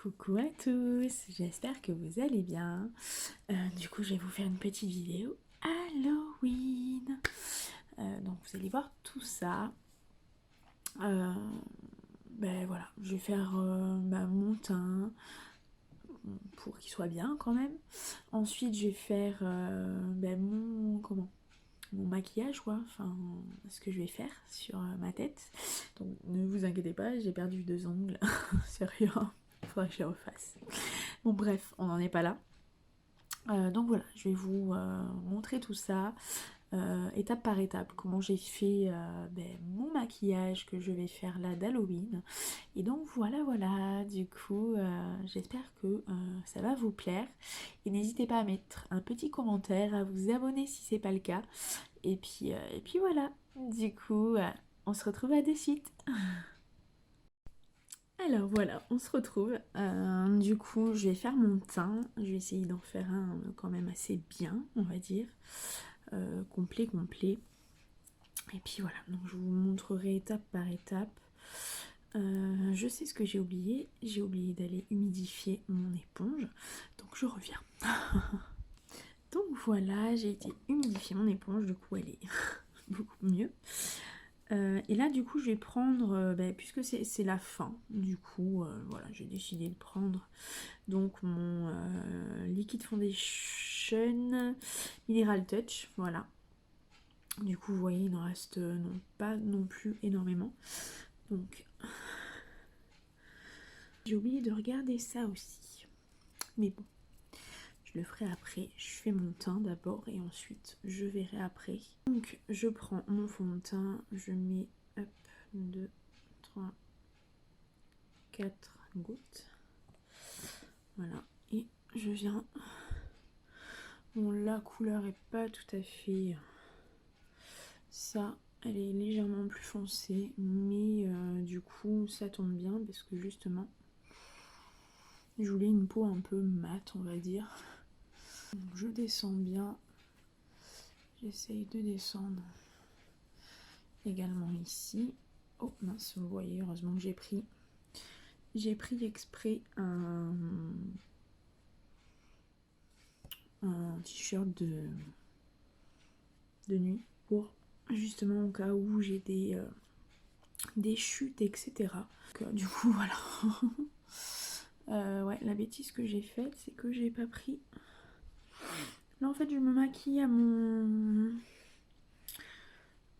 Coucou à tous, j'espère que vous allez bien. Du coup, je vais vous faire une petite vidéo Halloween. Donc, vous allez voir tout ça. Ben voilà, je vais faire mon teint pour qu'il soit bien quand même. Ensuite, je vais faire mon maquillage quoi, enfin ce que je vais faire sur ma tête. Donc ne vous inquiétez pas, j'ai perdu 2 ongles, sérieux, faudrait que je les refasse. Bon bref, on n'en est pas là. Donc voilà, je vais vous montrer tout ça, étape par étape, comment j'ai fait mon maquillage que je vais faire là d'Halloween. Et donc voilà, du coup, j'espère que ça va vous plaire. Et n'hésitez pas à mettre un petit commentaire, à vous abonner si c'est pas le cas. Et puis voilà, du coup, on se retrouve à de suite. Alors voilà, on se retrouve. Du coup, je vais faire mon teint. Je vais essayer d'en faire un quand même assez bien, on va dire. Complet. Et puis voilà, donc je vous montrerai étape par étape. Je sais ce que j'ai oublié. J'ai oublié d'aller humidifier mon éponge. Donc je reviens. Donc voilà, j'ai été humidifier mon éponge. Du coup, elle est beaucoup mieux. Et là du coup je vais prendre, puisque c'est la fin, du coup voilà, j'ai décidé de prendre donc mon liquide foundation Mineral Touch, voilà. Du coup vous voyez il n'en reste pas non plus énormément. Donc j'ai oublié de regarder ça aussi. Mais bon, je le ferai après. Je fais mon teint d'abord et ensuite je verrai après. Donc je prends mon fond de teint, je mets 2, 3, 4 gouttes. Voilà. Et je viens... Bon, la couleur est pas tout à fait... Ça, elle est légèrement plus foncée. Mais du coup, ça tombe bien parce que justement, je voulais une peau un peu mate, on va dire. Donc, je descends bien. J'essaye de descendre également ici. Oh mince, vous voyez, heureusement que j'ai pris exprès un t-shirt de nuit pour justement au cas où j'ai des chutes, etc. Donc, du coup, voilà. Ouais, la bêtise que j'ai faite, c'est que j'ai pas pris... Là, en fait, je me maquille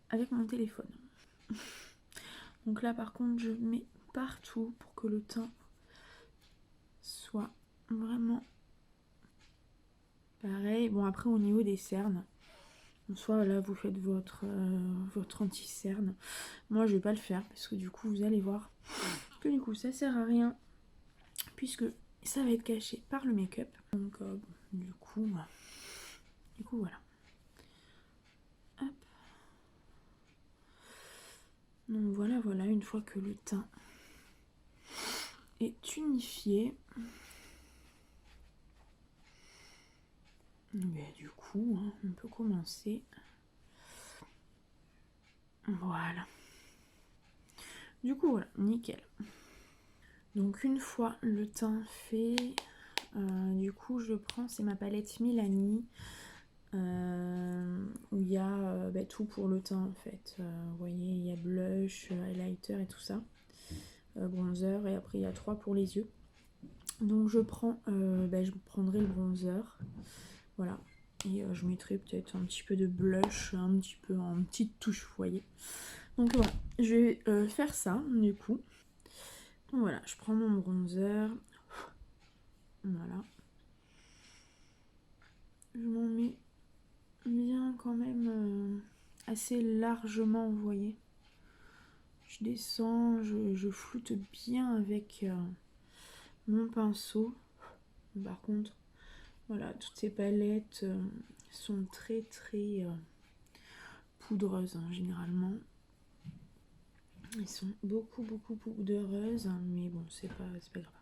avec mon téléphone. Donc là, par contre, je mets partout pour que le teint soit vraiment pareil. Bon, après, au niveau des cernes, soit là, vous faites votre anti-cerne. Moi, je vais pas le faire parce que du coup, vous allez voir que du coup, ça sert à rien puisque ça va être caché par le make-up. Donc, du coup, voilà. Hop. Donc voilà, une fois que le teint est unifié, du coup, on peut commencer. Voilà. Du coup, voilà, nickel. Donc une fois le teint fait, du coup, je prends, c'est ma palette Milani, où il y a tout pour le teint en fait. Vous voyez, il y a blush, highlighter et tout ça. Bronzer, et après il y a 3 pour les yeux. Donc je prendrai le bronzer, voilà, et je mettrai peut-être un petit peu de blush, un petit peu en petite touche, vous voyez. Donc voilà, je vais faire ça du coup. Donc voilà, je prends mon bronzer, voilà, je m'en mets bien quand même assez largement, vous voyez. Je descends, je floute bien avec mon pinceau. Par contre, voilà, toutes ces palettes sont très poudreuses généralement. Elles sont beaucoup poudreuses, mais bon, c'est pas grave.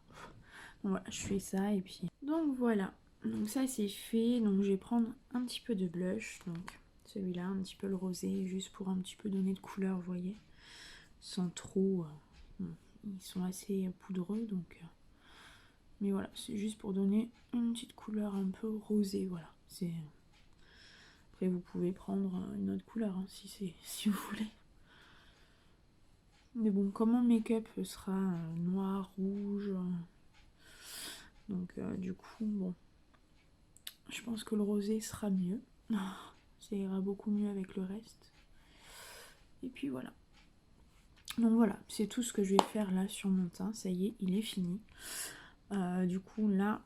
Donc voilà, je fais ça et puis... Donc voilà, donc ça c'est fait. Donc je vais prendre un petit peu de blush, donc celui-là, un petit peu le rosé, juste pour un petit peu donner de couleur, vous voyez. Sans trop... bon, ils sont assez poudreux, donc Mais voilà, c'est juste pour donner une petite couleur un peu rosée, voilà. Après vous pouvez prendre une autre couleur hein, si vous voulez. Mais bon, comme mon make-up sera noir, rouge, donc du coup, bon, je pense que le rosé sera mieux. Ça ira beaucoup mieux avec le reste. Et puis voilà. Donc voilà, c'est tout ce que je vais faire là sur mon teint. Ça y est, il est fini. Du coup là,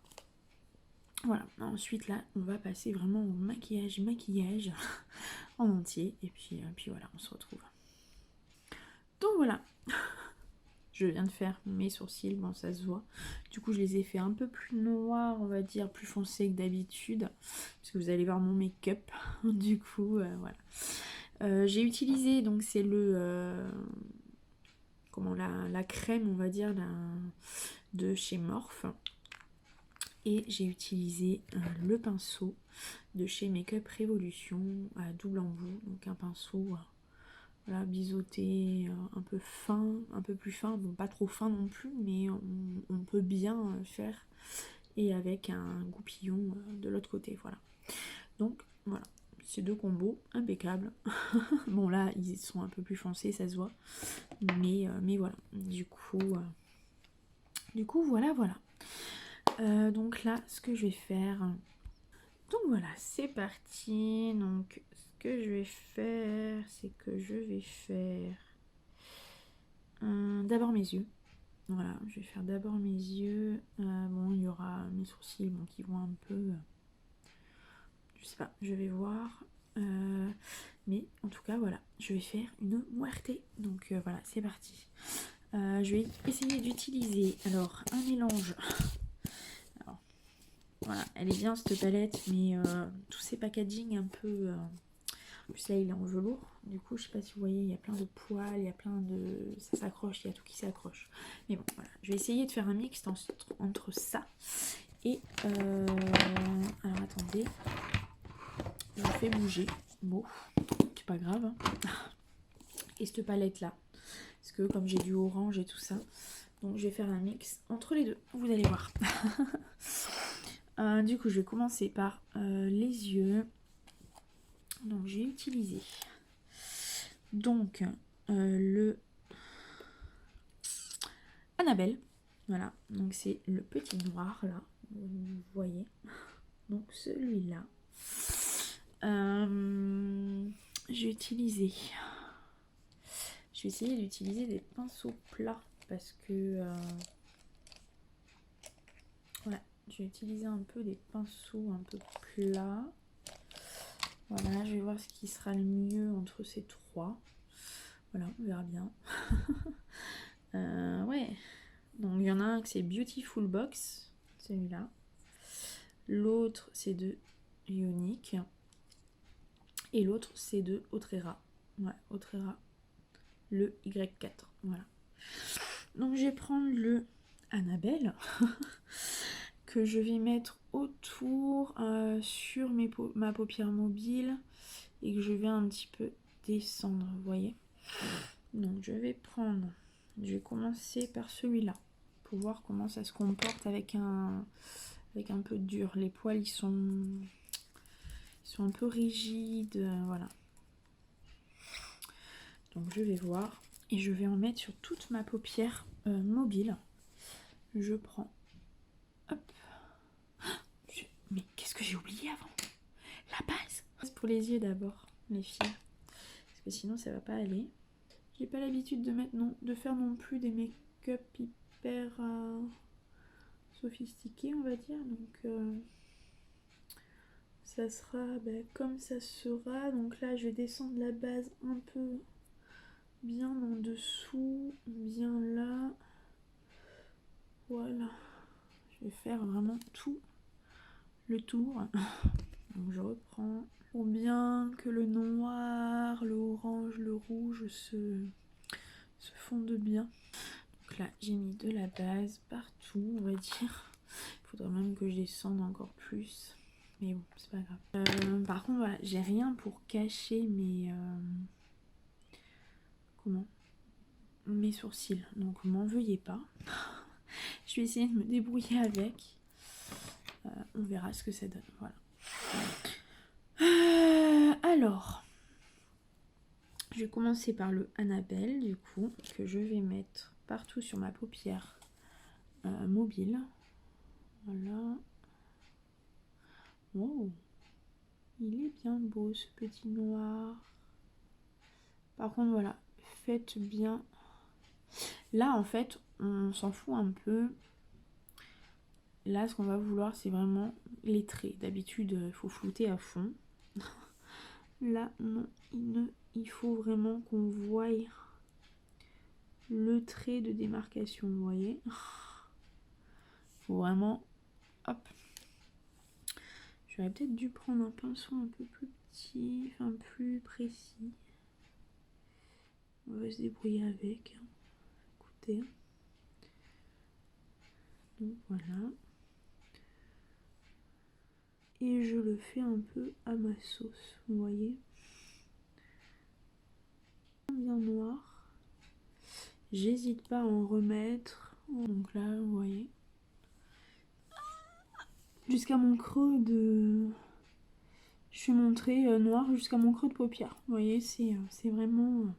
voilà. Ensuite là, on va passer vraiment au maquillage en entier. Et puis voilà, on se retrouve. Donc voilà. Je viens de faire mes sourcils, bon ça se voit. Du coup je les ai fait un peu plus noirs, on va dire, plus foncés que d'habitude. Parce que vous allez voir mon make-up. Du coup, voilà. J'ai utilisé, donc c'est le... comment la crème, on va dire, de chez Morphe. Et j'ai utilisé le pinceau de chez Make-up Révolution à double embout. Donc un pinceau... voilà, biseauté un peu fin, un peu plus fin, bon pas trop fin non plus, mais on peut bien faire, et avec un goupillon de l'autre côté, voilà. Donc voilà, ces deux combos impeccables. Bon là ils sont un peu plus foncés, ça se voit, mais voilà, du coup voilà. Donc là ce que je vais faire, donc voilà, c'est parti. Donc ce que je vais faire, c'est que je vais faire d'abord mes yeux. Voilà, je vais faire d'abord mes yeux. Bon, il y aura mes sourcils bon, qui vont un peu... je sais pas, je vais voir. Mais en tout cas, voilà, je vais faire une muerte. Donc voilà, c'est parti. Je vais essayer d'utiliser alors un mélange. Alors, voilà, elle est bien cette palette, mais tous ces packaging un peu... en plus là il est en velours, du coup je sais pas si vous voyez, il y a plein de poils, il y a plein de... ça s'accroche, il y a tout qui s'accroche. Mais bon voilà, je vais essayer de faire un mix entre ça et... alors attendez, je vous fais bouger, bon, c'est pas grave. Hein. Et cette palette là, parce que comme j'ai du orange et tout ça, donc je vais faire un mix entre les deux, vous allez voir. Du coup je vais commencer par les yeux. Donc j'ai utilisé donc le Annabelle, voilà, donc c'est le petit noir là, vous voyez, donc celui-là. J'ai utilisé, je vais essayer d'utiliser des pinceaux plats parce que ouais, j'ai utilisé un peu des pinceaux un peu plats. Voilà, je vais voir ce qui sera le mieux entre ces trois. Voilà, on verra bien. Ouais, donc il y en a un que c'est Beautiful Box, celui-là. L'autre c'est de Ionic. Et l'autre c'est de Autrera. Ouais, Autrera. Le Y4. Voilà. Donc je vais prendre le Annabelle que je vais mettre autour sur ma paupière mobile et que je vais un petit peu descendre, vous voyez. Donc je vais commencer par celui-là pour voir comment ça se comporte avec un peu dur. Les poils ils sont un peu rigides, voilà. Donc je vais voir et je vais en mettre sur toute ma paupière mobile. Je prends, hop. Mais qu'est-ce que j'ai oublié avant? La base. Pour les yeux d'abord, les filles, parce que sinon ça va pas aller. J'ai pas l'habitude de faire non plus des make-up hyper sophistiqués, on va dire. Donc ça sera comme ça sera. Donc là je vais descendre la base un peu bien en dessous, bien là. Voilà. Je vais faire vraiment tout le tour. Donc je reprends pour bien que le noir, le orange, le rouge se fondent bien. Donc là j'ai mis de la base partout, on va dire. Il faudrait même que je descende encore plus. Mais bon, c'est pas grave. Par contre, voilà, j'ai rien pour cacher mes sourcils. Donc m'en veuillez pas. Je vais essayer de me débrouiller avec. On verra ce que ça donne. Voilà. Alors, je vais commencer par le Annabelle, du coup, que je vais mettre partout sur ma paupière mobile. Voilà. Wow. Il est bien beau ce petit noir. Par contre, voilà, faites bien. Là, en fait, on s'en fout un peu. Là, ce qu'on va vouloir, c'est vraiment les traits. D'habitude, il faut flouter à fond. Là, non, il faut vraiment qu'on voie le trait de démarcation, vous voyez. Il faut vraiment... Hop. J'aurais peut-être dû prendre un pinceau un peu plus petit, enfin plus précis. On va se débrouiller avec. Écoutez. Donc voilà. Et je le fais un peu à ma sauce, vous voyez. Bien noir. J'hésite pas à en remettre. Donc là, vous voyez. Jusqu'à mon creux de... Je suis montrée noir jusqu'à mon creux de paupière. Vous voyez, c'est vraiment...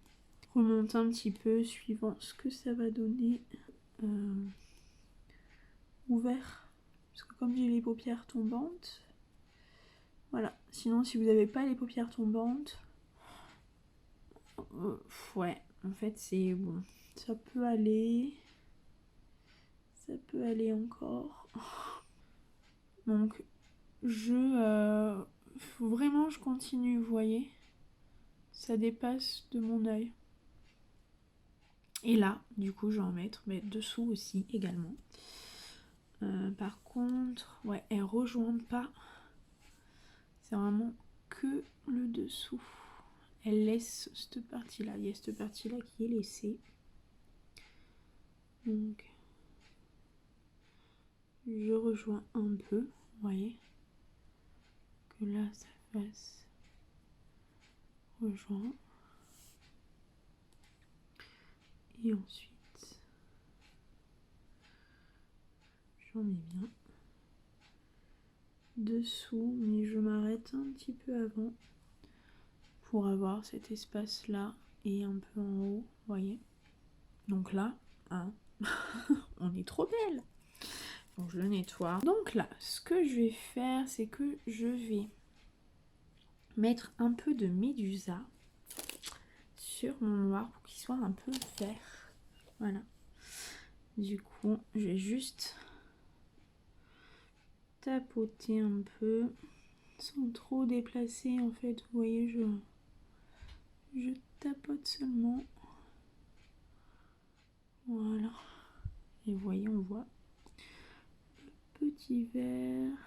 remonter un petit peu suivant ce que ça va donner. Ouvert. Parce que comme j'ai les paupières tombantes... Voilà. Sinon, si vous n'avez pas les paupières tombantes... ouais, en fait, c'est bon. Ça peut aller... Ça peut aller encore. Donc, faut vraiment je continue, vous voyez. Ça dépasse de mon œil. Et là, du coup, je vais en mettre mais dessous aussi, également. Par contre, ouais, elles ne rejoignent pas. C'est vraiment que le dessous. Elle laisse cette partie-là. Il y a cette partie-là qui est laissée. Donc, je rejoins un peu, vous voyez. Que là, ça fasse rejoint. Et ensuite, j'en mets bien dessous, mais je m'arrête un petit peu avant pour avoir cet espace là et un peu en haut, vous voyez. Donc là, hein, on est trop belle. Donc je le nettoie. Donc là, ce que je vais faire, c'est que je vais mettre un peu de Médusa sur mon noir pour qu'il soit un peu vert. Voilà. Du coup, je vais juste tapoter un peu sans trop déplacer en fait. Vous voyez, je tapote seulement. Voilà. Et vous voyez, on voit le petit vert.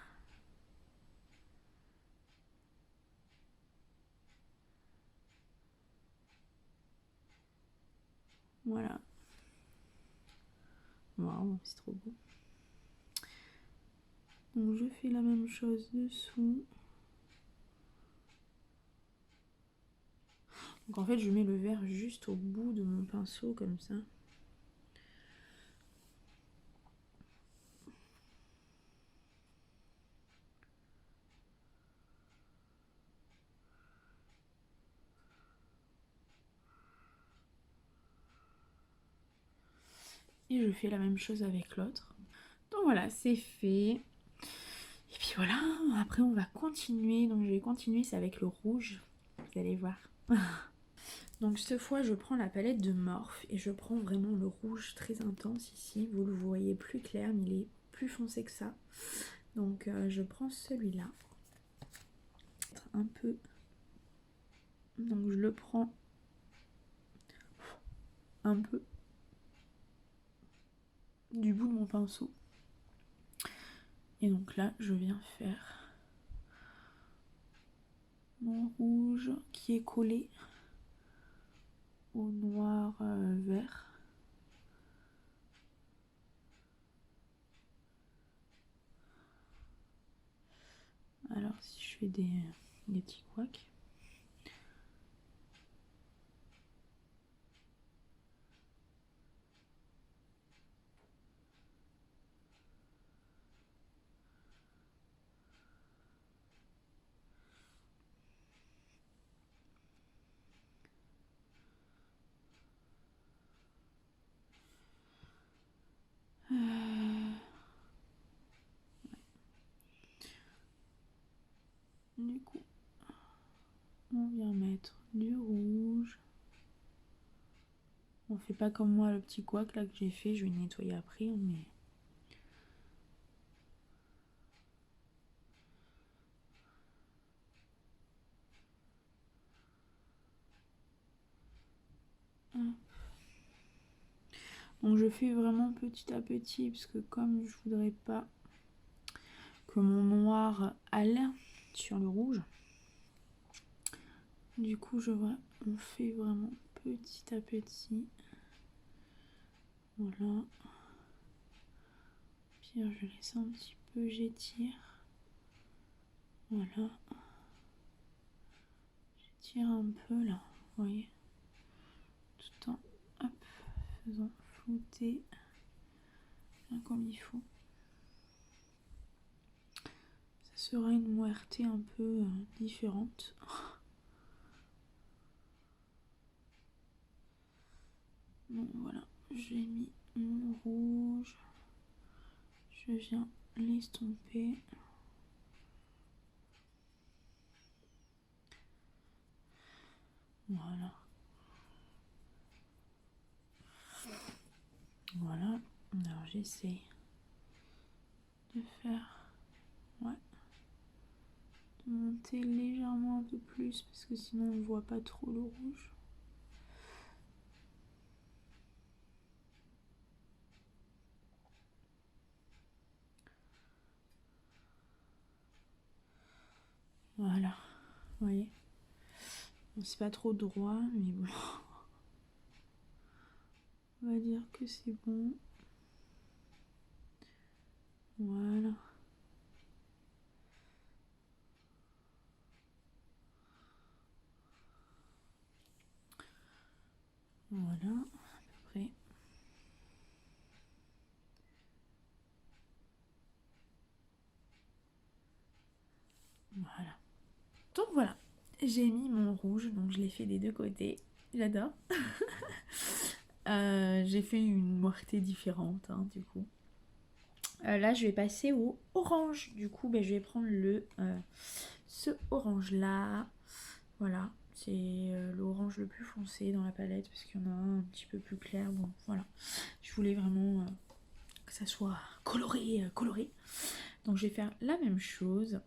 Voilà. Waouh, c'est trop beau. Donc je fais la même chose dessous. Donc en fait, je mets le vert juste au bout de mon pinceau comme ça. Et je fais la même chose avec l'autre. Donc voilà, c'est fait. Et puis voilà, après on va continuer. Donc je vais continuer, c'est avec le rouge. Vous allez voir. Donc cette fois, je prends la palette de Morphe et je prends vraiment le rouge très intense ici. Vous le voyez plus clair, mais il est plus foncé que ça. Donc je prends celui-là. Un peu. Donc je le prends un peu du bout de mon pinceau. Et donc là, je viens faire mon rouge qui est collé au noir vert. Alors si je fais des petits couacs. coup, on vient mettre du rouge. On fait pas comme moi le petit couac là que j'ai fait, je vais nettoyer après, mais... Donc je fais vraiment petit à petit parce que comme je voudrais pas que mon noir aille sur le rouge, du coup on fait vraiment petit à petit. Voilà. Puis je laisse un petit peu, j'étire. Voilà. J'étire un peu là, vous voyez. Tout en faisant flouter bien comme il faut. Ça sera une moilleté un peu différente. Bon voilà, j'ai mis mon rouge. Je viens l'estomper. Voilà. Voilà. Alors j'essaie de faire... Ouais. De monter légèrement un peu plus parce que sinon on ne voit pas trop le rouge. Voilà. Vous voyez. Bon, c'est pas trop droit, mais bon. On va dire que c'est bon. Voilà. Voilà, à peu près. Voilà. Donc voilà, j'ai mis mon rouge, donc je l'ai fait des deux côtés. J'adore. J'ai fait une moitié différente, hein, du coup. Là, je vais passer au orange. Du coup, je vais prendre ce orange-là. Voilà, c'est l'orange le plus foncé dans la palette parce qu'il y en a un petit peu plus clair. Bon, voilà. Je voulais vraiment que ça soit coloré, coloré. Donc, je vais faire la même chose.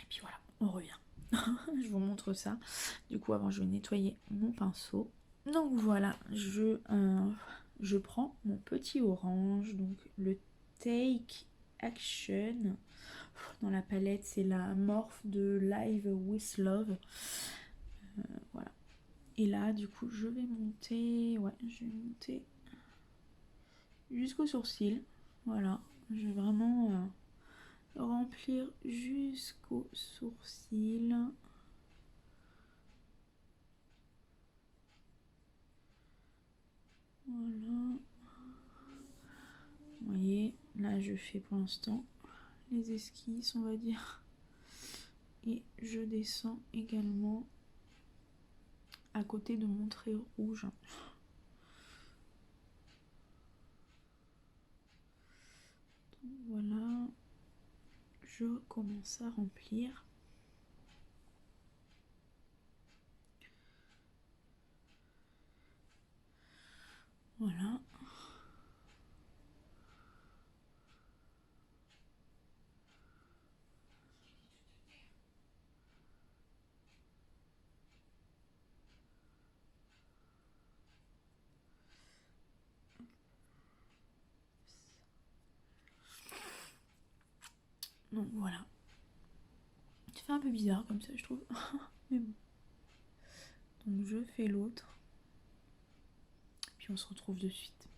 Et puis voilà, on revient. Je vous montre ça. Du coup, avant, je vais nettoyer mon pinceau. Donc voilà, je prends mon petit orange, donc le Take Action. Dans la palette, c'est la Morphe de Live with Love. Voilà. Et là, du coup, je vais monter. Ouais, je vais monter jusqu'au sourcil. Voilà. Je vais vraiment remplir jusqu'au sourcil. Voilà. Vous voyez, là, je fais pour l'instant les esquisses, on va dire. Et je descends également à côté de mon trait rouge. Donc voilà, je commence à remplir. Voilà. Donc voilà. Ça fait un peu bizarre comme ça, je trouve. Mais bon. Donc je fais l'autre. Puis on se retrouve de suite.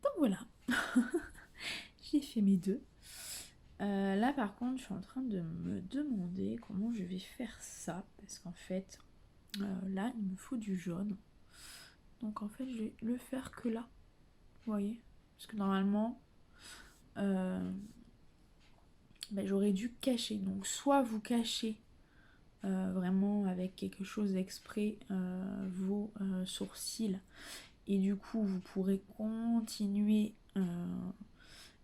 Donc voilà. J'ai fait mes deux. Là par contre, je suis en train de me demander comment je vais faire ça. Parce qu'en fait, là, il me faut du jaune. Donc en fait, je vais le faire que là. Vous voyez? Parce que normalement, j'aurais dû cacher. Donc soit vous cachez vraiment avec quelque chose d'exprès vos sourcils et du coup vous pourrez continuer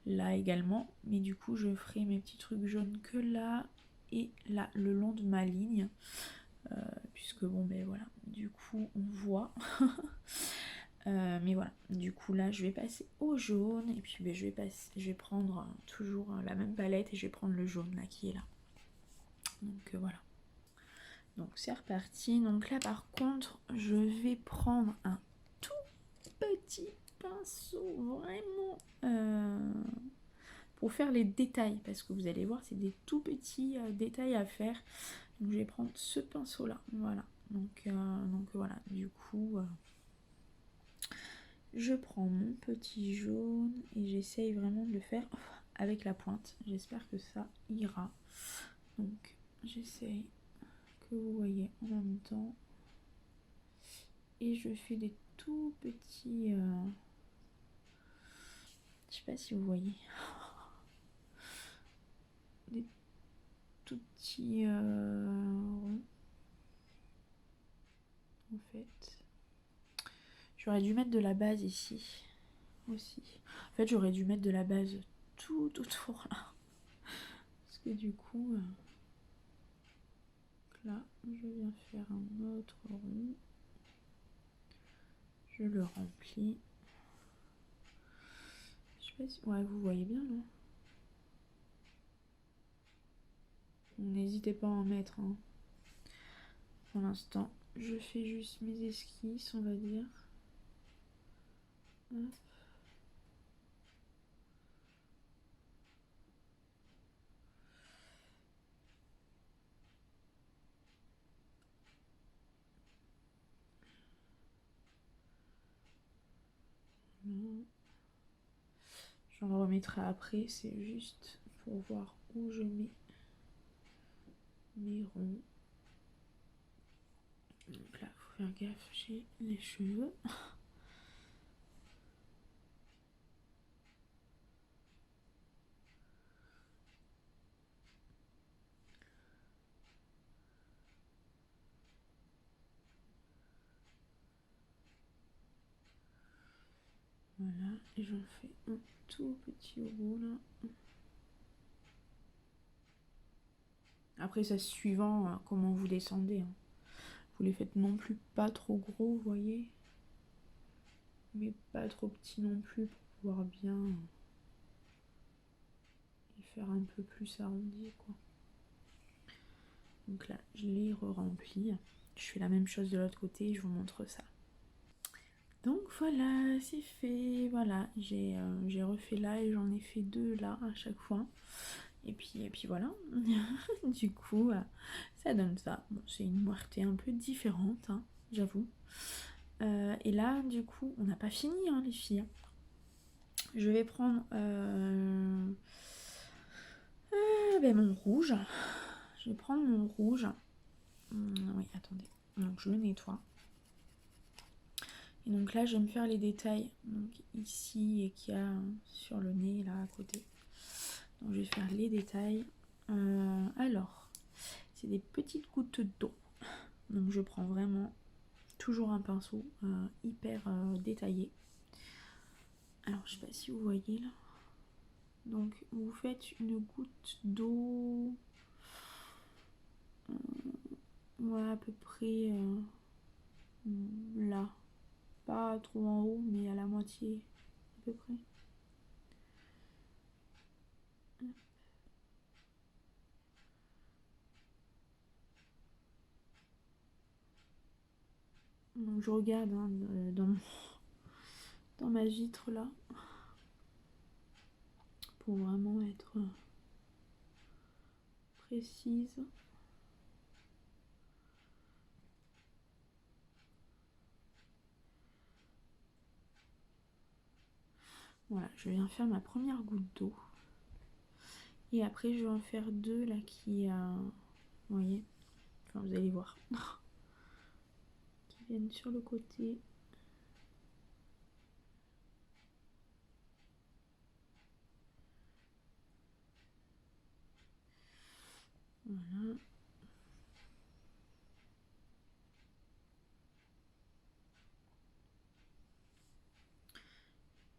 là également, mais du coup je ferai mes petits trucs jaunes que là et là le long de ma ligne. Puisque bon ben voilà, du coup on voit. Mais voilà, du coup là je vais passer au jaune et puis ben, je vais prendre toujours la même palette et je vais prendre le jaune là qui est là. Donc voilà. Donc c'est reparti. Donc là par contre je vais prendre un tout petit pinceau vraiment pour faire les détails parce que vous allez voir c'est des tout petits détails à faire. Donc je vais prendre ce pinceau là, voilà. Donc voilà, du coup je prends mon petit jaune et j'essaye vraiment de le faire avec la pointe. J'espère que ça ira. Donc j'essaye que vous voyez en même temps. Et je fais des tout petits... je sais pas si vous voyez. Des tout petits ronds. En fait. J'aurais dû mettre de la base ici. Aussi. En fait j'aurais dû mettre de la base tout autour là. Parce que du coup... là, je viens faire un autre rond. Je le remplis. Je sais pas si... ouais, vous voyez bien, non? N'hésitez pas à en mettre. Hein. Pour l'instant, je fais juste mes esquisses, on va dire. Hop. J'en remettrai après, c'est juste pour voir où je mets mes ronds. Donc là, faut faire gaffe, j'ai les cheveux. Voilà, et j'en fais un tout petit roux là. Après, ça suivant comment vous descendez. Hein. Vous les faites non plus pas trop gros, vous voyez. Mais pas trop petit non plus pour pouvoir bien les faire un peu plus arrondi quoi. Donc là, je les re-remplis. Je fais la même chose de l'autre côté et je vous montre ça. Donc voilà, c'est fait. Voilà, j'ai refait là et j'en ai fait 2 là à chaque fois. Et puis voilà. Du coup, ça donne ça. Bon, c'est une moitié un peu différente, hein, j'avoue. Et là, du coup, on n'a pas fini, hein, les filles. Je vais prendre ben, mon rouge. Je vais prendre mon rouge. Oui, attendez. Donc je le nettoie. Et donc là, je vais me faire les détails. Donc ici et qu'il y a sur le nez, là, à côté. Donc je vais faire les détails. Alors, c'est des petites gouttes d'eau. Donc je prends vraiment toujours un pinceau hyper détaillé. Alors, je sais pas si vous voyez là. Donc vous faites une goutte d'eau. Ouais, à peu près là. Pas trop en haut, mais à la moitié à peu près. Donc je regarde hein, dans ma vitre là. Pour vraiment être précise. Voilà, je viens faire ma première goutte d'eau. Et après, je vais en faire 2 là qui... vous voyez, enfin vous allez voir. Qui viennent sur le côté. Voilà.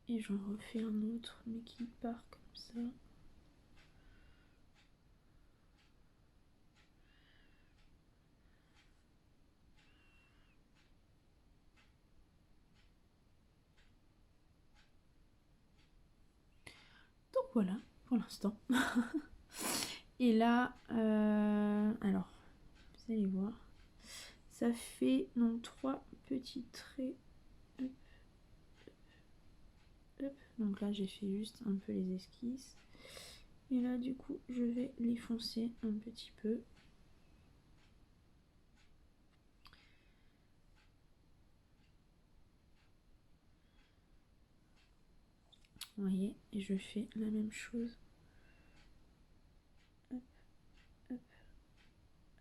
Et j'en refais un autre, mais qui part comme ça. voilà, pour l'instant. Et là, alors, vous allez voir, ça fait donc 3 petits traits. Hop, hop. Donc là, j'ai fait juste un peu les esquisses. Et là, du coup, je vais les foncer un petit peu. Vous voyez, et je fais la même chose. Hop, hop,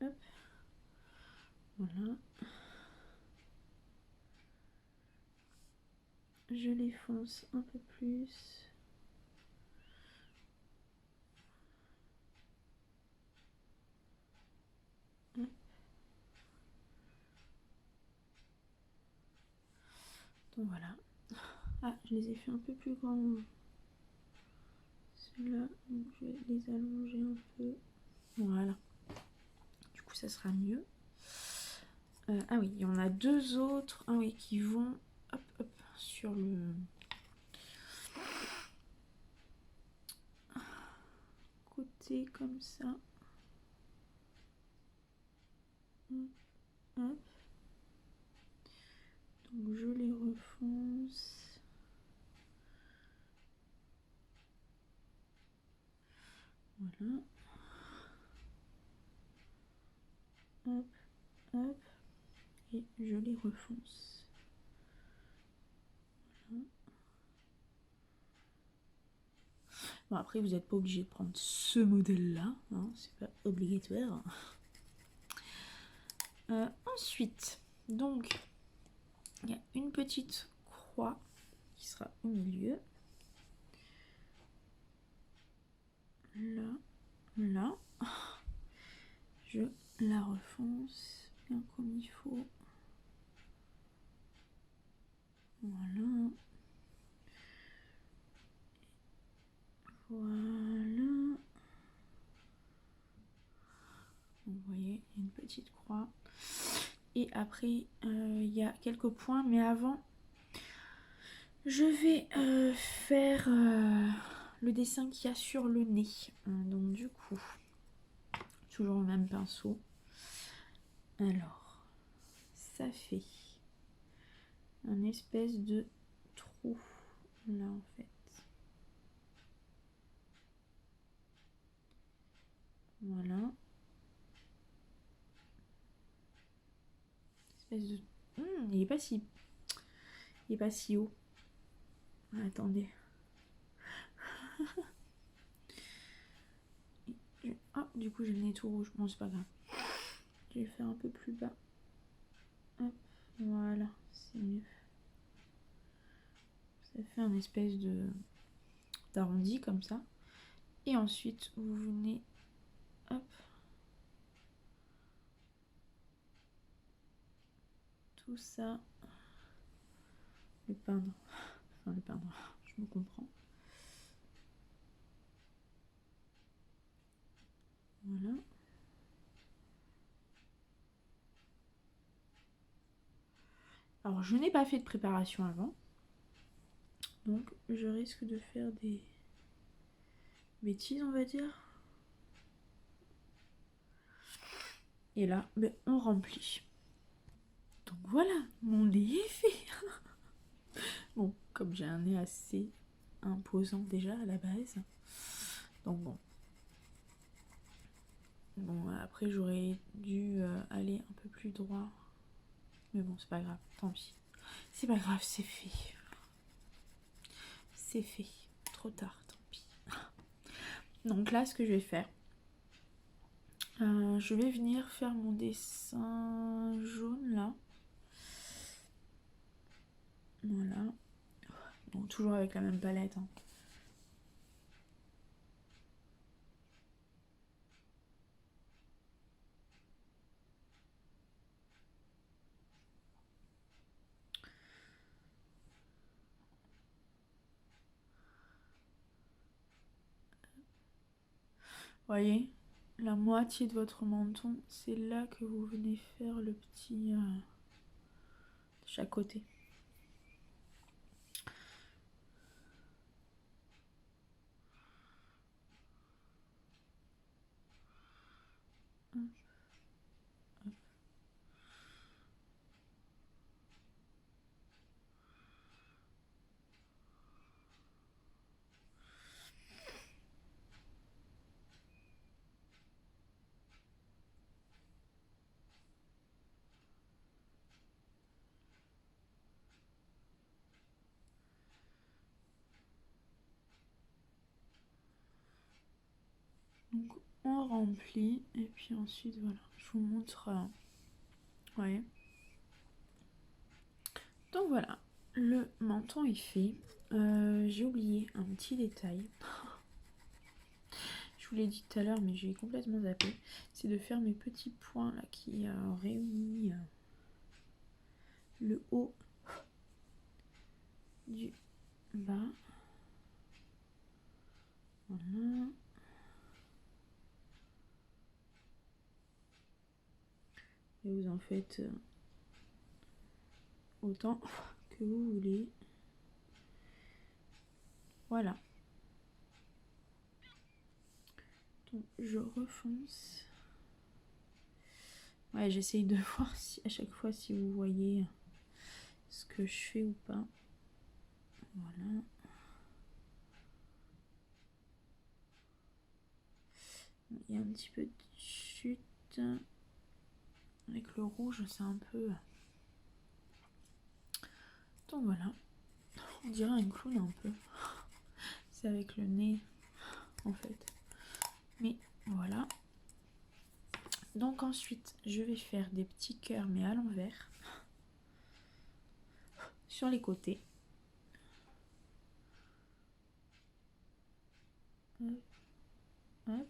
hop. Voilà. Je les fonce un peu plus. Hop. Donc voilà. Ah, je les ai fait un peu plus grands. Ceux-là, donc je vais les allonger un peu. Voilà. Du coup, ça sera mieux. Ah oui, il y en a 2 autres. Ah oui, qui vont hop, hop, sur le côté comme ça. Hop. Donc je les refonce. Voilà. Hop, hop. Et je les refonce. Voilà. Bon, après, vous n'êtes pas obligé de prendre ce modèle-là, hein, c'est pas obligatoire. Ensuite, donc, il y a une petite croix qui sera au milieu. Là, là. Je la refonce bien comme il faut. Voilà. Voilà. Vous voyez, il y a une petite croix. Et après, il y a quelques points. Mais avant, je vais faire le dessin qu'il y a sur le nez. Donc du coup, toujours le même pinceau. Alors, ça fait un espèce de trou là en fait. Voilà. Espèce de... il est pas si... Il est pas si haut. Attendez. Ah, du coup j'ai le nez tout rouge. Bon, c'est pas grave. Je vais le faire un peu plus bas. Hop, voilà, c'est mieux. Ça fait un espèce de d'arrondi comme ça. Et ensuite, vous venez, hop, tout ça, le peindre. Enfin, le peindre, je me comprends. Voilà. Alors, je n'ai pas fait de préparation avant. Donc, je risque de faire des bêtises, on va dire. Et là, ben, on remplit. Donc voilà, mon nez est fait. Bon, comme j'ai un nez assez imposant déjà à la base. Donc bon. Bon, après j'aurais dû aller un peu plus droit. Mais bon, c'est pas grave, tant pis. C'est pas grave, c'est fait. C'est fait. Trop tard, tant pis. Donc là, ce que je vais faire, je vais venir faire mon dessin jaune là. Voilà. Donc toujours avec la même palette. Hein. Voyez, la moitié de votre menton, c'est là que vous venez faire le petit de chaque côté. Donc on remplit et puis ensuite voilà, je vous montre. Ouais. Donc voilà, le menton est fait. J'ai oublié un petit détail. Je vous l'ai dit tout à l'heure, mais j'ai complètement zappé. C'est de faire mes petits points là qui réunissent le haut du bas. Voilà. Et vous en faites autant que vous voulez. Voilà. Donc je refonce. Ouais, j'essaye de voir si à chaque fois si vous voyez ce que je fais ou pas. Voilà. Il y a un petit peu de chute. Avec le rouge, c'est un peu... Donc voilà. On dirait un clown un peu. C'est avec le nez, en fait. Mais voilà. Donc ensuite, je vais faire des petits cœurs, mais à l'envers. Sur les côtés. Hop. Hop.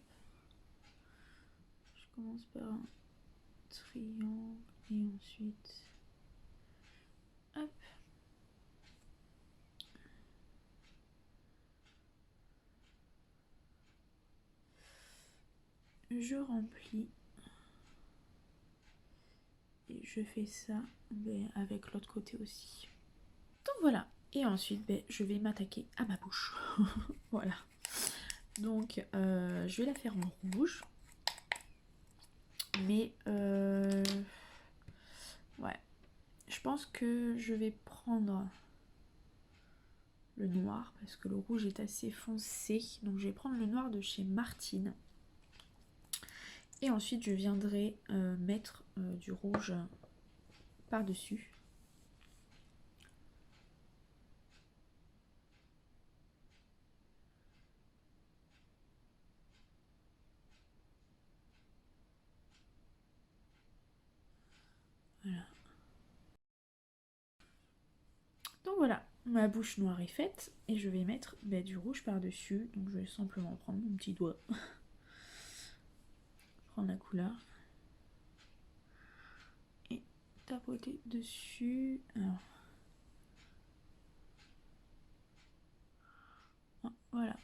Je commence par un triangle et ensuite... Hop. Je remplis. Et je fais ça avec l'autre côté aussi. Donc voilà. Et ensuite, je vais m'attaquer à ma bouche. Voilà. Donc, je vais la faire en rouge. Mais, ouais. Je pense que je vais prendre le noir parce que le rouge est assez foncé. Donc, je vais prendre le noir de chez Martine. Et ensuite, je viendrai mettre du rouge par-dessus. Voilà. Donc voilà, ma bouche noire est faite et je vais mettre du rouge par-dessus. Donc je vais simplement prendre mon petit doigt, prendre la couleur et tapoter dessus. Alors, voilà.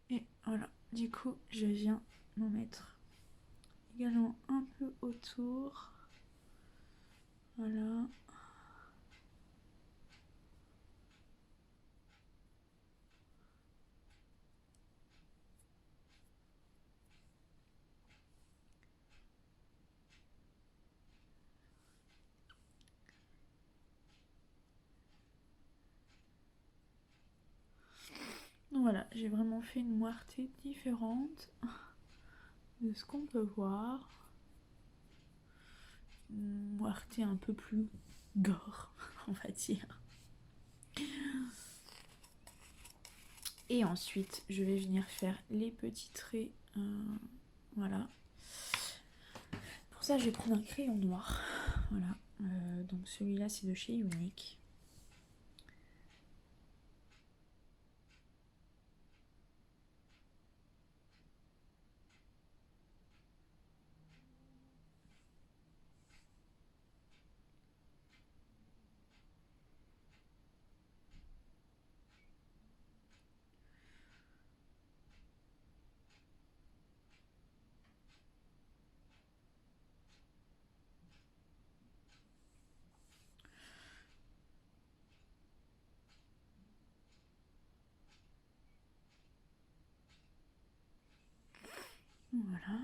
Et voilà, du coup, je viens m'en mettre également un peu autour. Voilà. Donc voilà, j'ai vraiment fait une moireté différente de ce qu'on peut voir. Une moireté un peu plus gore, on va dire. Et ensuite, je vais venir faire les petits traits. Voilà. Pour ça, je vais prendre un crayon noir. Voilà. Donc celui-là, c'est de chez Unique. Voilà.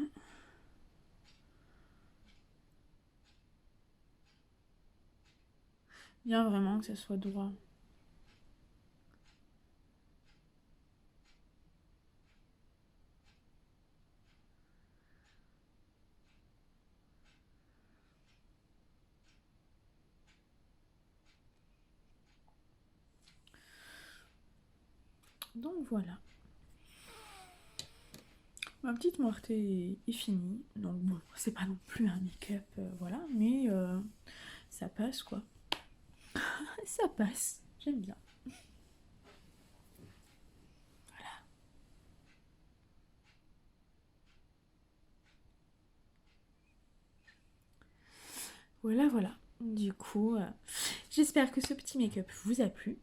Bien vraiment que ça soit droit. Donc voilà. Ma petite moirté est finie. Donc bon, c'est pas non plus un make-up, voilà, mais ça passe quoi. Ça passe. J'aime bien. Voilà, voilà. Du coup, j'espère que ce petit make-up vous a plu.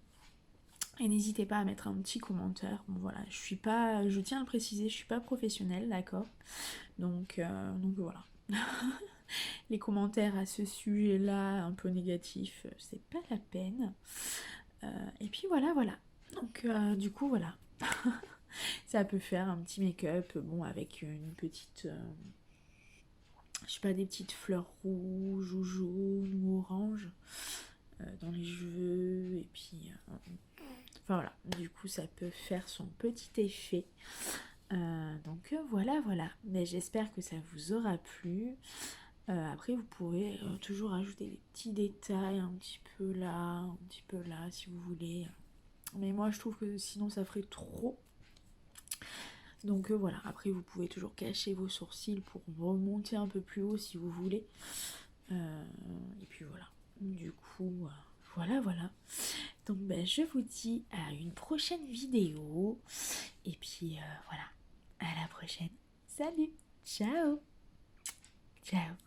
Et n'hésitez pas à mettre un petit commentaire. Bon voilà, je tiens à le préciser, je suis pas professionnelle, d'accord. Donc voilà. Les commentaires à ce sujet-là, un peu négatifs, c'est pas la peine. Et puis voilà, voilà. Donc du coup, voilà. Ça peut faire un petit make-up, bon, avec une petite, je sais pas, des petites fleurs rouges ou jaunes ou oranges dans les cheveux. Et puis, enfin voilà, du coup, ça peut faire son petit effet. Donc voilà, voilà. Mais j'espère que ça vous aura plu. Après, vous pourrez toujours ajouter des petits détails un petit peu là, un petit peu là, si vous voulez. Mais moi, je trouve que sinon, ça ferait trop. Donc voilà, après, vous pouvez toujours cacher vos sourcils pour remonter un peu plus haut si vous voulez. Et puis voilà. Du coup, voilà, voilà. Donc je vous dis à une prochaine vidéo. Et puis voilà, à la prochaine. Salut, ciao, ciao.